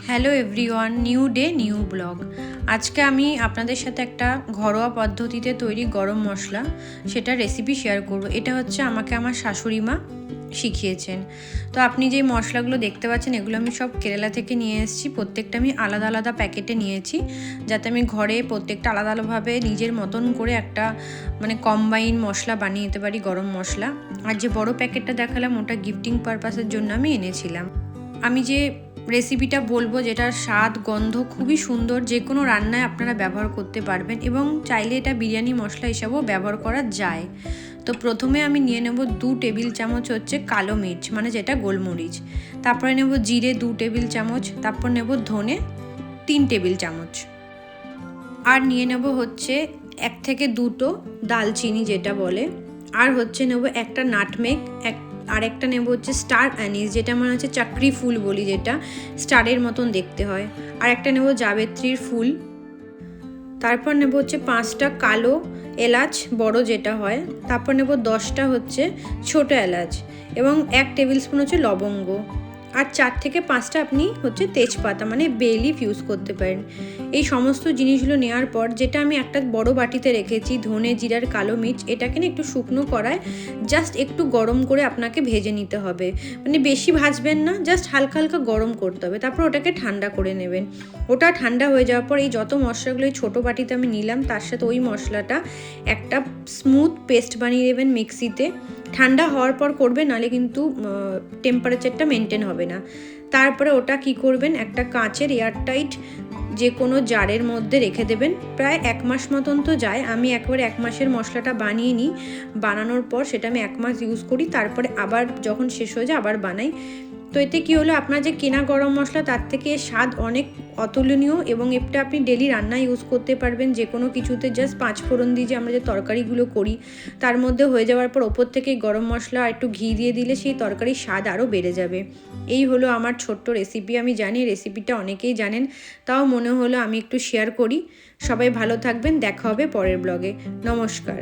Hello everyone, new day new blog. আজকে আমি আপনাদের সাথে একটা ঘরোয়া পদ্ধতিতে তৈরি গরম মশলা সেটা রেসিপি শেয়ার করব। এটা হচ্ছে আমাকে আমার শাশুড়ি মা শিখিয়েছেন। তো আপনি যে মশলাগুলো দেখতে পাচ্ছেন এগুলো আমি সব কেরালা থেকে নিয়ে এসেছি। প্রত্যেকটা আমি আলাদা আলাদা প্যাকেটে নিয়েছি, যাতে আমি ঘরে প্রত্যেকটা আলাদা আলাদাভাবে নিজের মতন করে একটা কম্বাইন মশলা বানিয়ে নিতে পারি, গরম মশলা। আর যে বড় প্যাকেটটা দেখালাম ওটা গিফটিং পারপাসের জন্য আমি এনেছিলাম। আমি যে রেসিপিটা বলবো যেটার স্বাদ গন্ধ খুবই সুন্দর, যে কোনো রান্নায় আপনারা ব্যবহার করতে পারবেন এবং চাইলে এটা বিরিয়ানি মশলা হিসাবেও ব্যবহার করা যায়। তো প্রথমে আমি নিয়ে নেব 2 টেবিল চামচ হচ্ছে কালো মির্চ, যেটা গোলমরিচ। তারপরে নেব জিরে 2 টেবিল চামচ। তারপর নেব ধনে 3 টেবিল চামচ। আর নিয়ে নেব হচ্ছে 1 থেকে 2টো দালচিনি যেটা বলে। আর হচ্ছে নেব একটা নাটমেগ, আর একটা নেব হচ্ছে স্টার অ্যানিস, যেটা মানে হচ্ছে চাকরি ফুল বলি, যেটা স্টারের মতন দেখতে হয়। আর একটা নেব জাবেত্রীর ফুল। তারপর নেব হচ্ছে 5টা কালো এলাচ বড় যেটা হয়। তারপর নেব 10টা হচ্ছে ছোট এলাচ এবং 1 টেবিল স্পুন হচ্ছে লবঙ্গ। আর 4 থেকে 5টা আপনি হচ্ছে তেজপাতা বে লিফ ইউজ করতে পারেন। এই সমস্ত জিনিসগুলো নেওয়ার পর যেটা আমি একটা বড় বাটিতে রেখেছি ধনে জিরার কালো মির্চ, এটাকে একটু শুকনো করায় জাস্ট একটু গরম করে আপনাকে ভেজে নিতে হবে। বেশি ভাজবেন না, জাস্ট হালকা হালকা গরম করতে হবে। তারপর ওটাকে ঠান্ডা করে নেবেন। ওটা ঠান্ডা হয়ে যাওয়ার পর এই যত মশলাগুলো এই ছোটো বাটিতে আমি নিলাম তার সাথে ওই মশলাটা একটা স্মুথ পেস্ট বানিয়ে দেবেন মিক্সিতে। ঠান্ডা হওয়ার পর করবেন, নাহলে কিন্তু টেম্পারেচারটা মেনটেন হবে না। তারপরে ওটা কি করবেন, একটা কাঁচের এয়ারটাইট যে কোনো জারের মধ্যে রেখে দেবেন। প্রায় 1 মাস মতন তো যায়। আমি একবারে 1 মাসের মশলাটা বানিয়ে নিই, বানানোর পর সেটা আমি 1 মাস ইউজ করি, তারপরে আবার যখন শেষ হয়ে যায় আবার বানাই। তো এতে কী হলো, আপনার যে কেনা গরম মশলা তার থেকে স্বাদ অনেক অতুলনীয় এবং এটা আপনি ডেলি রান্না ইউজ করতে পারবেন। যে কোনো কিছুতে জাস্ট 5 ফোড়ন দিয়ে যে আমরা যে তরকারিগুলো করি তার মধ্যে হয়ে যাওয়ার পর ওপর থেকে গরম মশলা আর একটু ঘি দিয়ে দিলে সেই তরকারির স্বাদ আরও বেড়ে যাবে। এই হলো আমার ছোট্ট রেসিপি। আমি জানি রেসিপিটা অনেকেই জানেন, তাও মনে হলো আমি একটু শেয়ার করি। সবাই ভালো থাকবেন, দেখা হবে পরের ব্লগে। নমস্কার।